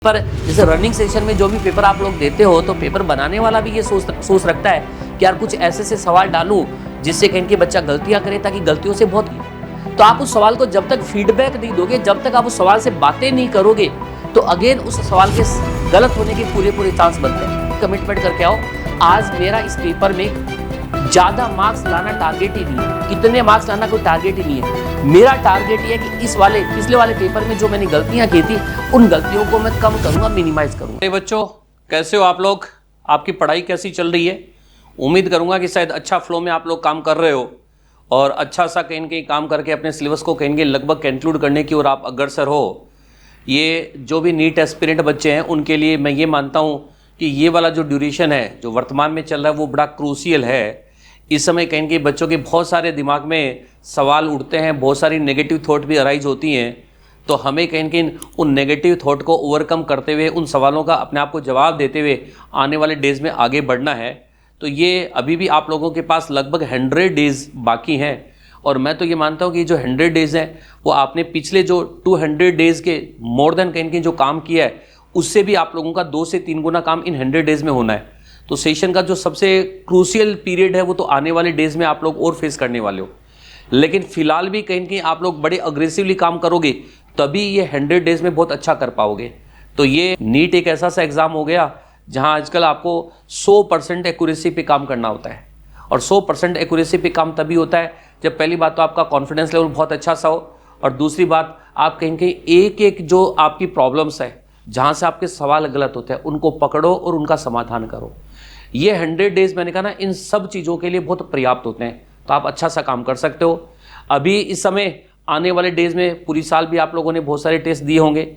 पर जैसे running session में जो भी पेपर आप लोग देते हो तो पेपर बनाने वाला भी ये सोच रखता है कि यार कुछ ऐसे से सवाल डालूं जिससे कहीं कि बच्चा गलतियां करे ताकि गलतियों से बहुत। तो आप उस सवाल को जब तक फीडबैक नहीं दोगे, जब तक आप उस सवाल से बातें नहीं करोगे, तो अगेन उस सवाल के गलत होने के पूरे चांस बनते हैं। कमिटमेंट करके आओ, आज मेरा इस पेपर में ज्यादा मार्क्स लाना टारगेट ही नहीं है, इतने मार्क्स लाना कोई टारगेट ही नहीं है। मेरा टारगेट ये है कि पिछले वाले पेपर में जो मैंने गलतियां की थी उन गलतियों को मैं कम करूंगा, मिनिमाइज करूंगा। बच्चों कैसे हो आप लोग? आपकी पढ़ाई कैसी चल रही है? उम्मीद करूंगा कि शायद अच्छा फ्लो में आप लोग काम कर रहे हो और अच्छा सा कहीं कहीं काम करके अपने सिलेबस को कहीं लगभग कंक्लूड करने की ओर आप अग्रसर हो। ये जो भी नीट एस्पिरेंट बच्चे हैं उनके लिए मैं ये मानता हूँ कि ये वाला जो ड्यूरेशन है जो वर्तमान में चल रहा है वो बड़ा क्रूशियल है। इस समय कहीं कहीं बच्चों के बहुत सारे दिमाग में सवाल उठते हैं, बहुत सारी नेगेटिव थॉट भी अराइज होती हैं। तो हमें कहीं कहीं उन नेगेटिव थॉट को ओवरकम करते हुए, उन सवालों का अपने आप को जवाब देते हुए आने वाले डेज़ में आगे बढ़ना है। तो ये अभी भी आप लोगों के पास लगभग 100 डेज़ बाकी हैं और मैं तो ये मानता हूँ कि जो 100 डेज़ हैं वो आपने पिछले जो 200 डेज़ के मोर देन कहीं कहीं जो काम किया है उससे भी आप लोगों का 2 से 3 गुना काम इन 100 डेज़ में होना है। तो सेशन का जो सबसे क्रूशियल पीरियड है वो तो आने वाले डेज़ में आप लोग और फेस करने वाले हो। लेकिन फिलहाल भी कहीं कहीं आप लोग बड़े अग्रेसिवली काम करोगे तभी ये 100 डेज़ में बहुत अच्छा कर पाओगे। तो ये नीट एक ऐसा सा एग्ज़ाम हो गया जहां आजकल आपको 100% एक्यूरेसी पे काम करना होता है और 100% एक्यूरेसी पे काम तभी होता है जब पहली बात तो आपका कॉन्फिडेंस लेवल बहुत अच्छा सा हो और दूसरी बात आप कहीं कहीं एक जो आपकी प्रॉब्लम्स है जहाँ से आपके सवाल गलत होते हैं उनको पकड़ो और उनका समाधान करो। ये 100 डेज़ मैंने कहा ना, इन सब चीज़ों के लिए बहुत पर्याप्त होते हैं, तो आप अच्छा सा काम कर सकते हो। अभी इस समय आने वाले डेज़ में पूरी साल भी आप लोगों ने बहुत सारे टेस्ट दिए होंगे,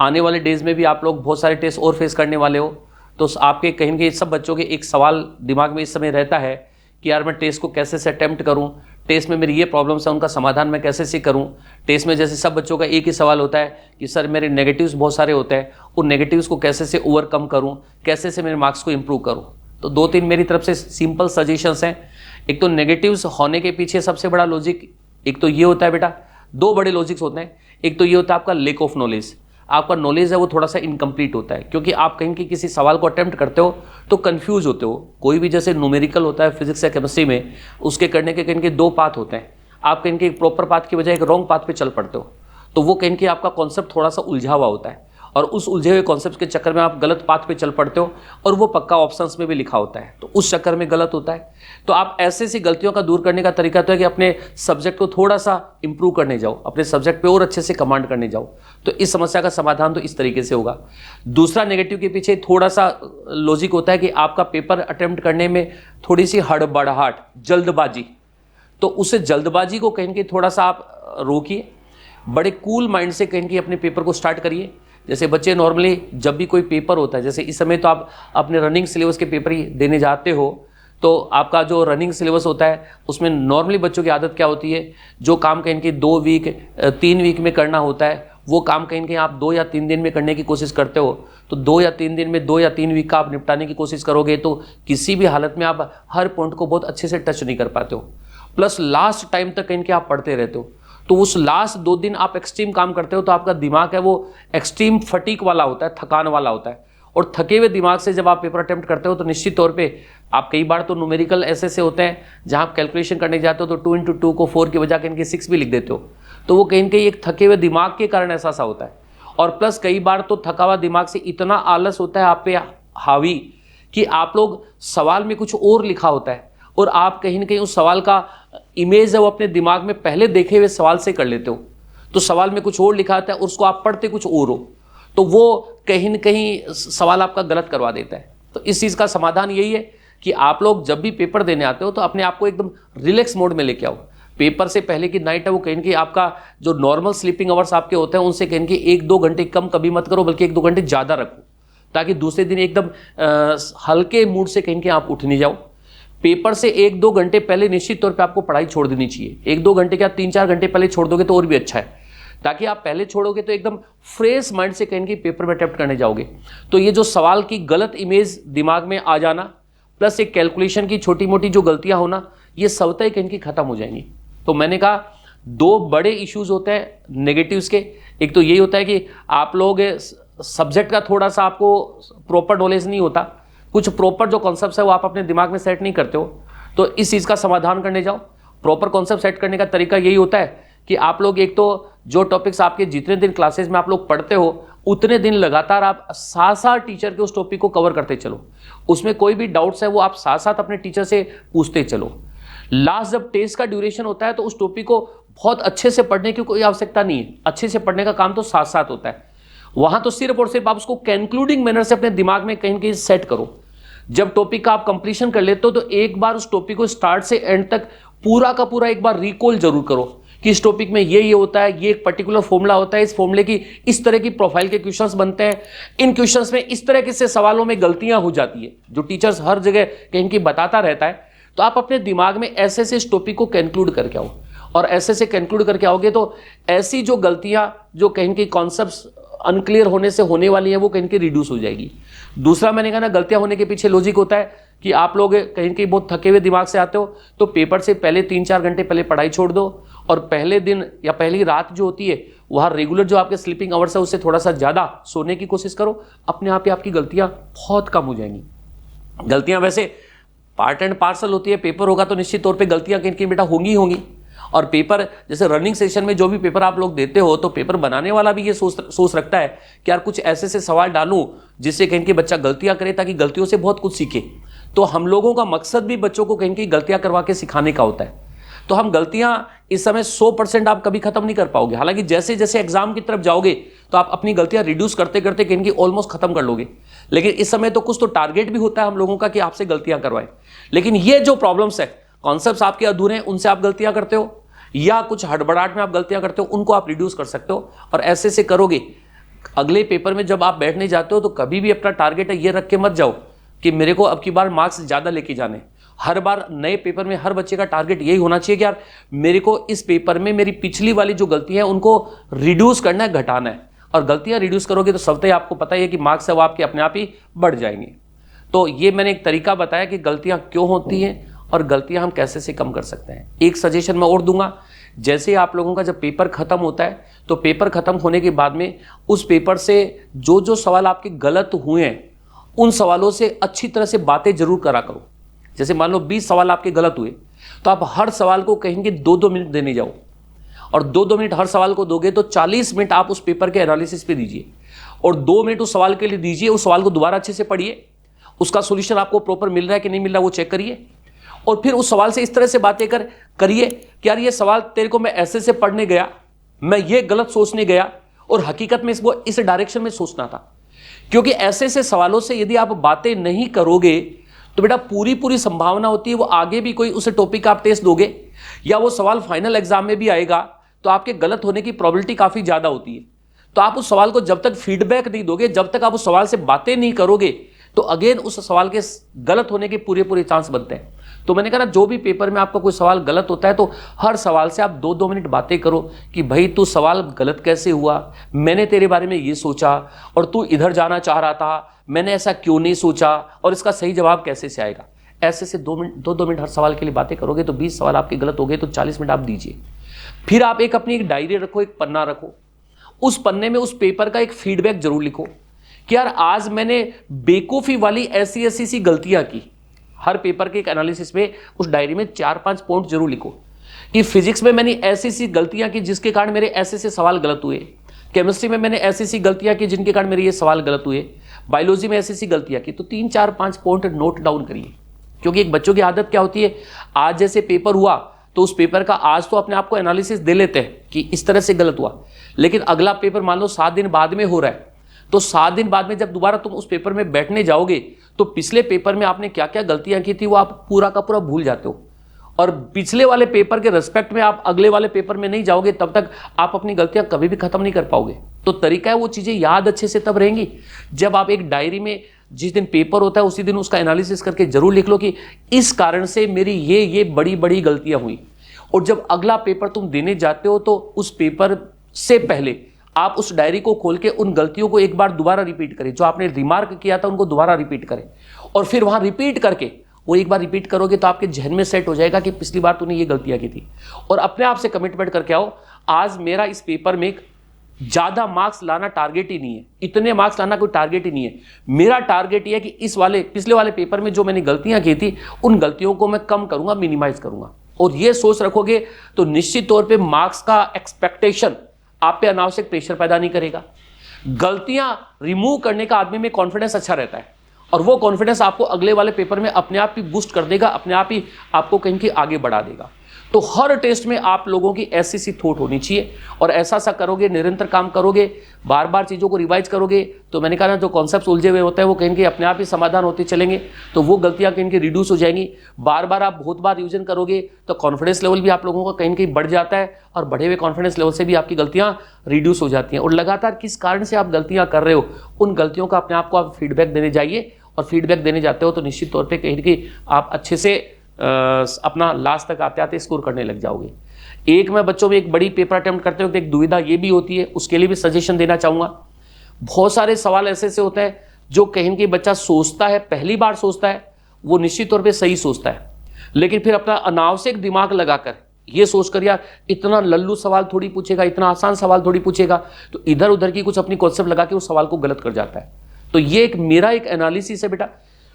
आने वाले डेज़ में भी आप लोग बहुत सारे टेस्ट और फेस करने वाले हो। तो आपके कहीं न कहीं सब बच्चों के एक सवाल दिमाग में इस समय रहता है कि यार मैं टेस्ट को कैसे से अटैम्प्ट करूं, टेस्ट में मेरी ये प्रॉब्लम्स है उनका समाधान मैं कैसे से करूं। टेस्ट में जैसे सब बच्चों का एक ही सवाल होता है कि सर मेरे नेगेटिव्स बहुत सारे होते हैं, उन नेगेटिव्स को कैसे से ओवरकम करूं, कैसे से मेरे मार्क्स को इंप्रूव करूं। तो 2-3 मेरी तरफ से सिंपल सजेशंस हैं। एक तो नेगेटिव्स होने के पीछे सबसे बड़ा लॉजिक एक तो ये होता है बेटा, 2 बड़े लॉजिक्स होते हैं। एक तो ये होता है आपका लैक ऑफ नॉलेज, आपका नॉलेज है वो थोड़ा सा इनकम्प्लीट होता है क्योंकि आप कहीं की किसी सवाल को अटेम्प्ट करते हो तो कंफ्यूज होते हो। कोई भी जैसे न्यूमेरिकल होता है फिजिक्स या केमिस्ट्री में, उसके करने के कहीं के 2 पाथ होते हैं। आप कहीं के एक प्रॉपर पाथ की बजाय एक रॉन्ग पाथ पे चल पड़ते हो, तो वो कहीं के आपका कॉन्सेप्ट थोड़ा सा उलझा हुआ होता है और उस उलझे हुए कॉन्सेप्ट के चक्कर में आप गलत पाथ पे चल पड़ते हो और वो पक्का ऑप्शंस में भी लिखा होता है, तो उस चक्कर में गलत होता है। तो आप ऐसे सी गलतियों का दूर करने का तरीका तो है कि अपने सब्जेक्ट को थोड़ा सा इंप्रूव करने जाओ, अपने सब्जेक्ट पे और अच्छे से कमांड करने जाओ। तो इस समस्या का समाधान तो इस तरीके से होगा। दूसरा नेगेटिव के पीछे थोड़ा सा लॉजिक होता है कि आपका पेपर अटेम्प्ट करने में थोड़ी सी हड़बड़ाहट, जल्दबाजी, तो उस जल्दबाजी को कहीं के थोड़ा सा आप रोकिए, बड़े कूल माइंड से कहीं के अपने पेपर को स्टार्ट करिए। जैसे बच्चे नॉर्मली जब भी कोई पेपर होता है, जैसे इस समय तो आप अपने रनिंग सिलेबस के पेपर ही देने जाते हो, तो आपका जो रनिंग सिलेबस होता है उसमें नॉर्मली बच्चों की आदत क्या होती है, जो काम कहीं के 2 वीक 3 वीक में करना होता है वो काम कहीं कहीं आप 2 या 3 दिन में करने की कोशिश करते हो। तो 2 या 3 दिन में 2 या 3 वीक का आप निपटाने की कोशिश करोगे तो किसी भी हालत में आप हर पॉइंट को बहुत अच्छे से टच नहीं कर पाते हो। प्लस लास्ट टाइम तक कहीं के आप पढ़ते रहते हो, तो उस लास्ट 2 दिन आप एक्सट्रीम काम करते हो तो आपका दिमाग है वो एक्सट्रीम फटीक वाला होता है, थकान वाला होता है। और थके हुए दिमाग से जब आप पेपर अटेम्प्ट करते हो तो निश्चित तौर पे आप कई बार तो न्यूमेरिकल ऐसे होते हैं जहां आप कैलकुलेशन करने जाते हो तो 2 × 2 को 4 की बजाय कहीं 6 भी लिख देते हो, तो वो कहीं कहीं एक थके हुए दिमाग के कारण ऐसा सा होता है। और प्लस कई बार तो थका हुआ दिमाग से इतना आलस होता है आप पे हावी कि आप लोग सवाल में कुछ और लिखा होता है और आप कहीं ना कहीं उस सवाल का इमेज है वो अपने दिमाग में पहले देखे हुए सवाल से कर लेते हो, तो सवाल में कुछ और लिखा होता है और उसको आप पढ़ते कुछ और हो, तो वो कहीं न कहीं सवाल आपका गलत करवा देता है। तो इस चीज़ का समाधान यही है कि आप लोग जब भी पेपर देने आते हो तो अपने आप को एकदम रिलैक्स मोड में लेके आओ। पेपर से पहले की नाइट है वो कहीं कि आपका जो नॉर्मल स्लीपिंग आवर्स आपके होते हैं उनसे कहीं कि 1-2 घंटे कम कभी मत करो, बल्कि 1-2 घंटे ज़्यादा रखो ताकि दूसरे दिन एकदम हल्के मूड से कहीं कि आप उठ नहीं जाओ। पेपर से 1-2 घंटे पहले निश्चित तौर पे आपको पढ़ाई छोड़ देनी चाहिए। 1-2 घंटे क्या 3-4 घंटे पहले छोड़ दोगे तो और भी अच्छा है, ताकि आप पहले छोड़ोगे तो एकदम फ्रेश माइंड से कहीं कि पेपर में अटेम्प्ट करने जाओगे। तो ये जो सवाल की गलत इमेज दिमाग में आ जाना प्लस एक कैलकुलेशन की छोटी मोटी जो गलतियां होना, ये स्वतः ही कहीं की खत्म हो जाएंगी। तो मैंने कहा 2 बड़े इश्यूज होते हैं नेगेटिव्स के। एक तो यही होता है कि आप लोग सब्जेक्ट का थोड़ा सा आपको प्रॉपर नॉलेज नहीं होता, कुछ प्रॉपर जो कॉन्सेप्ट है वो आप अपने दिमाग में सेट नहीं करते हो, तो इस चीज़ का समाधान करने जाओ। प्रॉपर कॉन्सेप्ट सेट करने का तरीका यही होता है कि आप लोग एक तो जो टॉपिक्स आपके जितने दिन क्लासेस में आप लोग पढ़ते हो उतने दिन लगातार आप साथ साथ टीचर के उस टॉपिक को कवर करते चलो। उसमें कोई भी डाउट्स है वो आप साथ साथ अपने टीचर से पूछते चलो। लास्ट जब टेस्ट का ड्यूरेशन होता है तो उस टॉपिक को बहुत अच्छे से पढ़ने की कोई आवश्यकता नहीं है, अच्छे से पढ़ने का काम तो साथ साथ होता है। वहां तो सिर्फ और सिर्फ आप उसको कंक्लूडिंग मैनर से अपने दिमाग में कहीं ना कहीं सेट करो। जब टॉपिक का आप कंप्लीशन कर लेते हो तो एक बार उस टॉपिक को स्टार्ट से एंड तक पूरा का पूरा एक बार रिकॉल जरूर करो कि इस टॉपिक में ये होता है, ये एक पर्टिकुलर फॉर्मूला होता है, इस फॉर्मूले की इस तरह की प्रोफाइल के क्वेश्चंस बनते हैं, इन क्वेश्चंस में इस तरह के से सवालों में गलतियां हो जाती है जो टीचर्स हर जगह कहीं की बताता रहता है। तो आप अपने दिमाग में ऐसे से इस टॉपिक को कंक्लूड करके आओ, और ऐसे से कंक्लूड करके आओगे तो ऐसी जो गलतियां जो कहीं की कॉन्सेप्ट्स अनक्लियर होने से होने वाली है वो कहीं की रिड्यूस हो जाएगी। दूसरा मैंने कहा ना, गलतियां होने के पीछे लॉजिक होता है कि आप लोग कहीं कहीं बहुत थके हुए दिमाग से आते हो तो पेपर से पहले 3-4 घंटे पहले पढ़ाई छोड़ दो, और पहले दिन या पहली रात जो होती है वहाँ रेगुलर जो आपके स्लीपिंग आवर्स है उससे थोड़ा सा ज़्यादा सोने की कोशिश करो। अपने आप ही आपकी गलतियाँ बहुत कम हो जाएंगी। गलतियाँ वैसे पार्ट एंड पार्सल होती है, पेपर होगा तो निश्चित तौर पर गलतियाँ कहीं कहीं बेटा होंगी। और पेपर जैसे रनिंग सेशन में जो भी पेपर आप लोग देते हो तो पेपर बनाने वाला भी ये सोच रखता है कि यार कुछ ऐसे से सवाल डालूं जिससे कहीं कि बच्चा गलतियां करे ताकि गलतियों से बहुत कुछ सीखे। तो हम लोगों का मकसद भी बच्चों को कहीं की गलतियां करवा के सिखाने का होता है। तो हम गलतियां इस समय 100% आप कभी खत्म नहीं कर पाओगे। हालांकि जैसे जैसे एग्जाम की तरफ जाओगे तो आप अपनी गलतियां रिड्यूस करते करते कहीं की ऑलमोस्ट खत्म कर लोगे। लेकिन इस समय तो कुछ तो टारगेट भी होता है हम लोगों का कि आपसे गलतियां करवाएं। लेकिन ये जो प्रॉब्लम्स है, कॉन्सेप्ट्स आपके अधूरे हैं, उनसे आप गलतियां करते हो या कुछ हड़बड़ाहट में आप गलतियां करते हो, उनको आप रिड्यूस कर सकते हो। और ऐसे से करोगे अगले पेपर में जब आप बैठने जाते हो तो कभी भी अपना टारगेट है ये रख के मत जाओ कि मेरे को अब की बार मार्क्स ज़्यादा लेके जाने। हर बार नए पेपर में हर बच्चे का टारगेट यही होना चाहिए कि यार मेरे को इस पेपर में मेरी पिछली वाली जो गलती है उनको रिड्यूस करना है, घटाना है। और गलतियां रिड्यूस करोगे तो स्वतः ही आपको पता ही है कि मार्क्स है वो आपके अपने आप ही बढ़ जाएंगे। तो ये मैंने एक तरीका बताया कि गलतियां क्यों होती हैं और गलतियां हम कैसे से कम कर सकते हैं। एक सजेशन मैं और दूंगा, जैसे ही आप लोगों का जब पेपर खत्म होता है तो पेपर खत्म होने के बाद में उस पेपर से जो जो सवाल आपके गलत हुए हैं उन सवालों से अच्छी तरह से बातें जरूर करा करो। जैसे मान लो 20 सवाल आपके गलत हुए तो आप हर सवाल को कहेंगे 2-2 मिनट देने जाओ, और 2-2 मिनट हर सवाल को दोगे तो 40 मिनट आप उस पेपर के एनालिसिस पे दीजिए, और 2 मिनट उस सवाल के लिए दीजिए। उस सवाल को दोबारा अच्छे से पढ़िए, उसका सोल्यूशन आपको प्रॉपर मिल रहा है कि नहीं मिल रहा वो चेक करिए, और फिर उस सवाल से इस तरह से बातें करिए कि यार ये सवाल तेरे को मैं ऐसे से पढ़ने गया, मैं ये गलत सोचने गया और हकीकत में इसको इस डायरेक्शन में सोचना था। क्योंकि ऐसे से सवालों से यदि आप बातें नहीं करोगे तो बेटा पूरी संभावना होती है वो आगे भी कोई उस टॉपिक का आप टेस्ट दोगे या वो सवाल फाइनल एग्जाम में भी आएगा तो आपके गलत होने की प्रोबेबिलिटी काफी ज्यादा होती है। तो आप उस सवाल को जब तक फीडबैक नहीं दोगे, जब तक आप उस सवाल से बातें नहीं करोगे तो अगेन उस सवाल के गलत होने के पूरे चांस बनते हैं। तो मैंने कहा जो भी पेपर में आपका कोई सवाल गलत होता है तो हर सवाल से आप 2-2 मिनट बातें करो कि भाई तू सवाल गलत कैसे हुआ, मैंने तेरे बारे में ये सोचा और तू इधर जाना चाह रहा था, मैंने ऐसा क्यों नहीं सोचा और इसका सही जवाब कैसे से आएगा। ऐसे से 2-2 मिनट हर सवाल के लिए बातें करोगे तो 20 सवाल आपके गलत हो गए तो 40 मिनट आप दीजिए। फिर आप अपनी एक डायरी रखो, एक पन्ना रखो, उस पन्ने में उस पेपर का एक फीडबैक जरूर लिखो कि यार आज मैंने बेवकूफ़ी वाली ऐसी सी गलतियां की। हर पेपर के एक एनालिसिस में उस डायरी में 4-5 पॉइंट जरूर लिखो कि फिजिक्स में मैंने ऐसी गलतियां की जिसके कारण मेरे ऐसे से सवाल गलत हुए, केमिस्ट्री में मैंने ऐसी गलतियां की जिनके कारण मेरे ये सवाल गलत हुए, बायोलॉजी में ऐसी गलतियां की। तो 3-4-5 पॉइंट नोट डाउन करिए। क्योंकि एक बच्चों की आदत क्या होती है, आज जैसे पेपर हुआ तो उस पेपर का आज तो अपने आप को एनालिसिस दे लेते हैं कि इस तरह से गलत हुआ, लेकिन अगला पेपर मान लो 7 दिन बाद में हो रहा है तो 7 दिन बाद में जब दोबारा तुम उस पेपर में बैठने जाओगे तो पिछले पेपर में आपने क्या क्या गलतियां की थी वो आप पूरा का पूरा भूल जाते हो, और पिछले वाले पेपर के रिस्पेक्ट में आप अगले वाले पेपर में नहीं जाओगे तब तक आप अपनी गलतियां कभी भी खत्म नहीं कर पाओगे। तो तरीका है वो चीजें याद अच्छे से तब रहेंगी जब आप एक डायरी में जिस दिन पेपर होता है उसी दिन उसका एनालिसिस करके जरूर लिख लो कि इस कारण से मेरी ये बड़ी गलतियां हुई। और जब अगला पेपर तुम देने जाते हो तो उस पेपर से पहले आप उस डायरी को खोल के उन गलतियों को एक बार दोबारा रिपीट करें, जो आपने रिमार्क किया था उनको दोबारा रिपीट करें, और फिर वहां रिपीट करके वो एक बार रिपीट करोगे तो आपके जहन में सेट हो जाएगा कि पिछली बार तूने ये गलतियां की थी। और अपने आप से कमिटमेंट करके आओ, आज मेरा इस पेपर में ज्यादा मार्क्स लाना टारगेट ही नहीं है, इतने मार्क्स लाना कोई टारगेट ही नहीं है। मेरा टारगेट ये है कि इस वाले पिछले वाले पेपर में जो मैंने गलतियां की थी उन गलतियों को मैं कम करूंगा, मिनिमाइज करूंगा। और ये सोच रखोगे तो निश्चित तौर पे मार्क्स का एक्सपेक्टेशन आप पे अनावश्यक प्रेशर पैदा नहीं करेगा। गलतियां रिमूव करने का आदमी में कॉन्फिडेंस अच्छा रहता है और वो कॉन्फिडेंस आपको अगले वाले पेपर में अपने आप ही बूस्ट कर देगा, अपने आप ही आपको कहीं की आगे बढ़ा देगा। तो हर टेस्ट में आप लोगों की ऐसी सी थॉट होनी चाहिए और ऐसा सा करोगे, निरंतर काम करोगे, बार बार चीज़ों को रिवाइज करोगे तो मैंने कहा ना, जो कॉन्सेप्ट उलझे हुए होते हैं वो कहीं के अपने आप ही समाधान होते चलेंगे, तो वो गलतियां कहीं की रिड्यूस हो जाएंगी। बार बार आप बहुत बार रिविजन करोगे तो कॉन्फिडेंस लेवल भी आप लोगों का कहीं कहीं बढ़ जाता है और बढ़े हुए कॉन्फिडेंस लेवल से भी आपकी गलतियां रिड्यूस हो जाती हैं। और लगातार किस कारण से आप गलतियां कर रहे हो, उन गलतियों का अपने आप को आप फीडबैक देने जाइए और फीडबैक देने जाते हो तो निश्चित तौर पर कहीं कि आप अच्छे से अपना लास्ट तक आते आते स्कोर करने लग जाओगे। एक मैं बच्चों में एक बड़ी पेपर अटेम्प्ट करते वक्त एक दुविधा ये भी होती है, उसके लिए भी सजेशन देना चाहूँगा। बहुत सारे सवाल ऐसे ऐसे होते हैं जो कहीं कि बच्चा सोचता है, पहली बार सोचता है, वो निश्चित तौर पे सही सोचता है, लेकिन फिर अपना अनावश्यक दिमाग लगाकर ये सोचकर यार इतना लल्लू सवाल थोड़ी पूछेगा, इतना आसान सवाल थोड़ी पूछेगा, तो इधर उधर की कुछ अपनी कॉन्सेप्ट लगा के उस सवाल को गलत कर जाता है। तो ये एक मेरा एक एनालिसिस है बेटा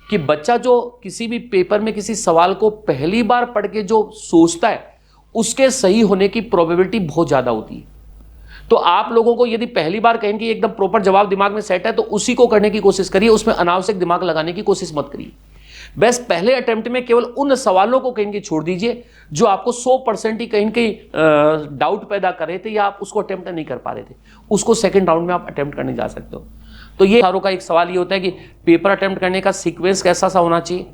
कि बच्चा जो किसी भी पेपर में किसी सवाल को पहली बार पढ़ के जो सोचता है उसके सही होने की प्रोबेबिलिटी बहुत ज़्यादा होती है। तो आप लोगों को यदि पहली बार कहें कि एकदम प्रॉपर जवाब दिमाग में सेट है तो उसी को करने की कोशिश करिए, उसमें अनावश्यक दिमाग लगाने की कोशिश मत करिए। बस पहले अटेम्प्ट में केवल उन सवालों को कहीं छोड़ दीजिए जो आपको 100% ही कहीं डाउट पैदा कर रहे थे या आप उसको अटेम्प्ट नहीं कर पा रहे थे, उसको सेकेंड राउंड में आप अटेम्प्ट करने जा सकते हो। तो ये सारों का एक सवाल ये होता है कि पेपर अटेम्प्ट करने का सीक्वेंस कैसा सा होना चाहिए।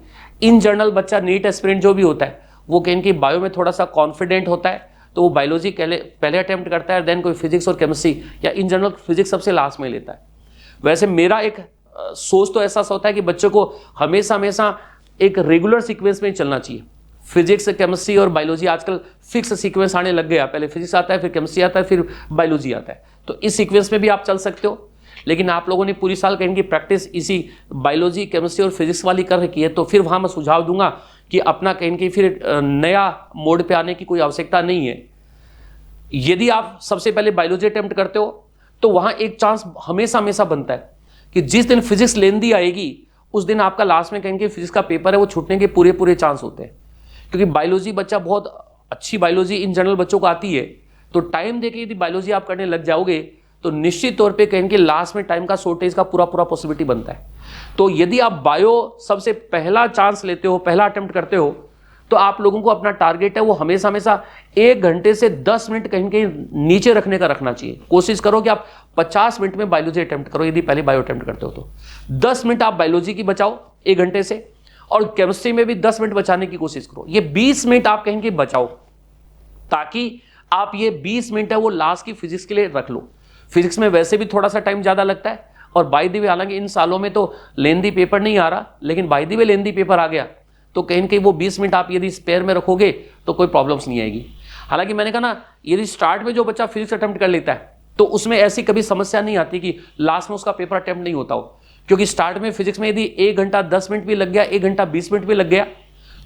इन जनरल बच्चा नीट एस्पिरेंट जो भी होता है वो कहीं कि बायो में थोड़ा सा कॉन्फिडेंट होता है तो वो बायोलॉजी पहले अटेम्प्ट करता है, देन कोई फिजिक्स और केमिस्ट्री या इन जनरल फिजिक्स सबसे लास्ट में लेता है। वैसे मेरा एक सोच तो ऐसा होता है कि बच्चों को हमेशा हमेशा एक रेगुलर सीक्वेंस में चलना चाहिए। फिजिक्स, केमिस्ट्री और बायोलॉजी आजकल फिक्स सीक्वेंस आने लग गया, पहले फिजिक्स आता है, फिर केमिस्ट्री आता है, फिर बायोलॉजी आता है। तो इस सीक्वेंस में भी आप चल सकते हो, लेकिन आप लोगों ने पूरी साल कहीं की प्रैक्टिस इसी बायोलॉजी, केमिस्ट्री और फिजिक्स वाली कर रखी है, तो फिर वहाँ मैं सुझाव दूंगा कि अपना कहीं की फिर नया मोड पे आने की कोई आवश्यकता नहीं है। यदि आप सबसे पहले बायोलॉजी अटेम्प्ट करते हो तो वहाँ एक चांस हमेशा हमेशा बनता है कि जिस दिन फिजिक्स लेंदी आएगी उस दिन आपका लास्ट में कहीं फिजिक्स का पेपर है वो छूटने के पूरे पूरे चांस होते हैं, क्योंकि बायोलॉजी बच्चा बहुत अच्छी बायोलॉजी इन जनरल बच्चों को आती है। तो टाइम देके यदि बायोलॉजी आप करने लग जाओगे तो निश्चित तौर पे कहीं के लास्ट में टाइम का शॉर्टेज का पूरा पूरा पॉसिबिलिटी बनता है। तो यदि आप बायो सबसे पहला चांस लेते हो, पहला अटेम्प्ट करते हो, तो आप लोगों को अपना टारगेट है वो हमेशा हमेशा 1 घंटे से 10 मिनट कहीं के नीचे रखने का रखना चाहिए। कोशिश करो कि आप 50 मिनट में बायोलॉजी अटेम्प्ट करो यदि पहले बायो अटेम्प्ट करते हो तो 10 मिनट आप बायोलॉजी की बचाओ 1 घंटे से, और केमिस्ट्री में भी 10 मिनट बचाने की कोशिश करो। ये 20 मिनट आप कहीं के बचाओ ताकि आप ये 20 मिनट है वो लास्ट की फिजिक्स के लिए रख लो। फिजिक्स में वैसे भी थोड़ा सा टाइम ज़्यादा लगता है, और बाय द वे हालांकि इन सालों में तो लेंदी पेपर नहीं आ रहा, लेकिन बाय द वे लेंदी पेपर आ गया तो कहीं न कहीं वो 20 मिनट आप यदि स्पेयर में रखोगे तो कोई प्रॉब्लम्स नहीं आएगी। हालांकि मैंने कहा ना, यदि स्टार्ट में जो बच्चा फिजिक्स अटेम्प्ट कर लेता है तो उसमें ऐसी कभी समस्या नहीं आती कि लास्ट में उसका पेपर अटेम्प्ट नहीं होता हो, क्योंकि स्टार्ट में फिजिक्स में यदि 1 घंटा 10 मिनट भी लग गया, 1 घंटा 20 मिनट भी लग गया,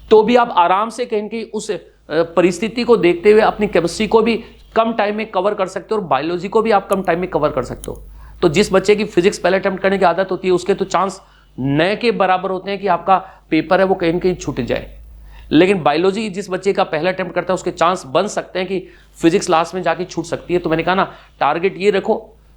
तो भी आप आराम से कहीं कि उस परिस्थिति को देखते हुए अपनी केमिस्ट्री को भी कम टाइम में कवर कर सकते हो और बायोलॉजी को भी आप कम टाइम में कवर कर सकते हो। तो जिस बच्चे की फिजिक्स पहले अटेम्प्ट करने की आदत होती है उसके तो चांस नए के बराबर होते हैं कि आपका पेपर है वो कहीं न कहीं छूट जाए। लेकिन बायोलॉजी जिस बच्चे का पहला अटेम्प्ट करता है उसके चांस बन सकते हैं कि फिजिक्स लास्ट में जाके छूट सकती है। तो मैंने कहा ना, टारगेट ये रखो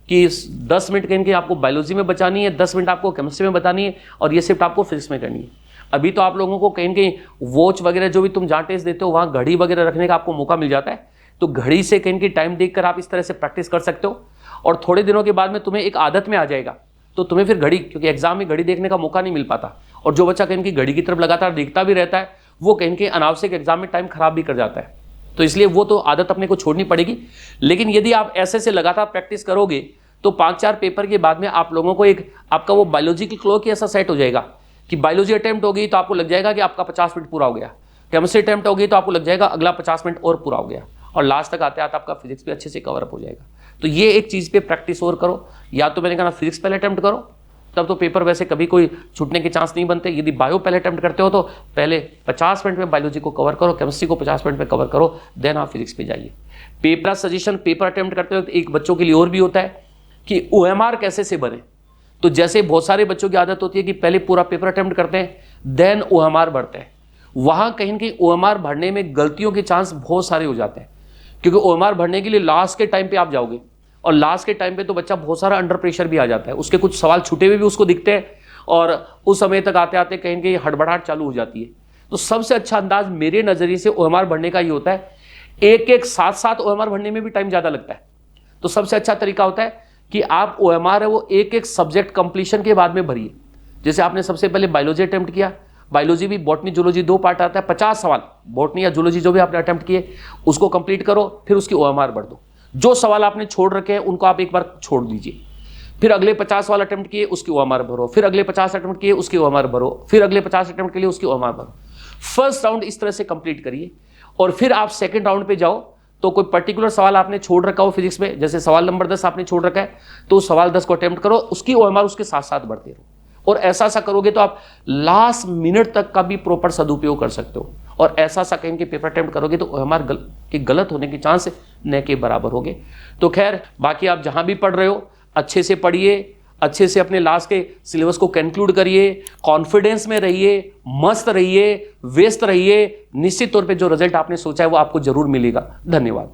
कि 10 मिनट कहीं के आपको बायोलॉजी में बचानी है, 10 मिनट आपको केमिस्ट्री में बतानी है, और ये शिफ्ट आपको फिजिक्स में करनी है। अभी तो आप लोगों को कहीं न कहीं वॉच वगैरह जो भी तुम जहाँ टेस्ट देते हो वहाँ घड़ी वगैरह रखने का आपको मौका मिल जाता है, तो घड़ी से कहीं की टाइम देखकर आप इस तरह से प्रैक्टिस कर सकते हो। और थोड़े दिनों के बाद में तुम्हें एक आदत में आ जाएगा, तो तुम्हें फिर घड़ी, क्योंकि एग्जाम में घड़ी देखने का मौका नहीं मिल पाता, और जो बच्चा कहीं की घड़ी की तरफ लगातार देखता भी रहता है वो कहीं के अनावश्यक एग्जाम में टाइम खराब भी कर जाता है। तो इसलिए वो तो आदत अपने को छोड़नी पड़ेगी। लेकिन यदि आप ऐसे से लगातार प्रैक्टिस करोगे तो 5-4 पेपर के बाद में आप लोगों को एक आपका वो बायोलॉजी की क्लॉक ऐसा सेट हो जाएगा कि बायोलॉजी अटेम्प्ट होगी तो आपको लग जाएगा कि आपका 50 मिनट पूरा हो गया, केमिस्ट्री अटेम्प्ट होगी तो आपको लग जाएगा अगला 50 मिनट और पूरा हो गया, और लास्ट तक आते आते आपका फिजिक्स भी अच्छे से कवर अप हो जाएगा। तो ये एक चीज़ पे प्रैक्टिस और करो। या तो मैंने कहा फिजिक्स पहले अटेम्प्ट करो, तब तो पेपर वैसे कभी कोई छूटने के चांस नहीं बनते। यदि बायो पहले अटेम्प्ट करते हो तो पहले 50 मिनट में बायोलॉजी को कवर करो, केमिस्ट्री को 50 मिनट में कवर करो, देन आप फिजिक्स पे जाइए। पेपर सजेशन पेपर अटेम्प्ट करते वक्त एक बच्चों के लिए और भी होता है कि OMR कैसे से बने। तो जैसे बहुत सारे बच्चों की आदत होती है कि पहले पूरा पेपर अटेम्प्ट करते हैं देन OMR भरते हैं, वहां कहीं ना कहीं OMR भरने में गलतियों के चांस बहुत सारे हो जाते हैं, क्योंकि OMR भरने के लिए लास्ट के टाइम पे आप जाओगे और लास्ट के टाइम पे तो बच्चा बहुत सारा अंडर प्रेशर भी आ जाता है, उसके कुछ सवाल छूटे हुए भी उसको दिखते हैं और उस समय तक आते आते कहीं ना कहीं हड़बड़ाहट चालू हो जाती है। तो सबसे अच्छा अंदाज मेरे नजरिए से OMR भरने का ये होता है, एक साथ साथ OMR भरने में भी टाइम ज्यादा लगता है। तो सबसे अच्छा तरीका होता है कि आप OMR है वो एक सब्जेक्ट कंप्लीशन के बाद में भरिए। जैसे आपने सबसे पहले बायोलॉजी अटेम्प्ट किया, बायोलॉजी भी बॉटनी जूलॉजी 2 पार्ट आता है, 50 सवाल बॉटनी या जूलॉजी जो भी आपने अटेम्प्ट किए उसको कंप्लीट करो, फिर उसकी OMR भर दो। जो सवाल आपने छोड़ रखे हैं उनको आप एक बार छोड़ दीजिए, फिर अगले 50 सवाल अटेम्प्ट किए उसकी OMR भरो, फिर अगले 50 अटेम्प्ट किए उसकी OMR भरो, फिर अगले 50 अटेम्प्ट के लिए उसकी OMR भरो। फर्स्ट राउंड इस तरह से कंप्लीट करिए और फिर आप सेकंड राउंड पे जाओ। तो कोई पर्टिकुलर सवाल आपने छोड़ रखा हो फिजिक्स में, जैसे सवाल नंबर 10 आपने छोड़ रखा है, तो सवाल 10 को अटेम्प्ट करो, उसकी OMR उसके साथ साथ बढ़ते रहो। और ऐसा करोगे तो आप लास्ट मिनट तक का भी प्रॉपर सदुपयोग कर सकते हो। और ऐसा कहीं के पेपर अटेम्प्ट करोगे तो OMR के गलत होने के चांस न के बराबर होंगे। तो खैर, बाकी आप जहां भी पढ़ रहे हो अच्छे से पढ़िए, अच्छे से अपने लास्ट के सिलेबस को कंक्लूड करिए, कॉन्फिडेंस में रहिए, मस्त रहिए, व्यस्त रहिए। निश्चित तौर पे जो रिजल्ट आपने सोचा है वो आपको जरूर मिलेगा। धन्यवाद।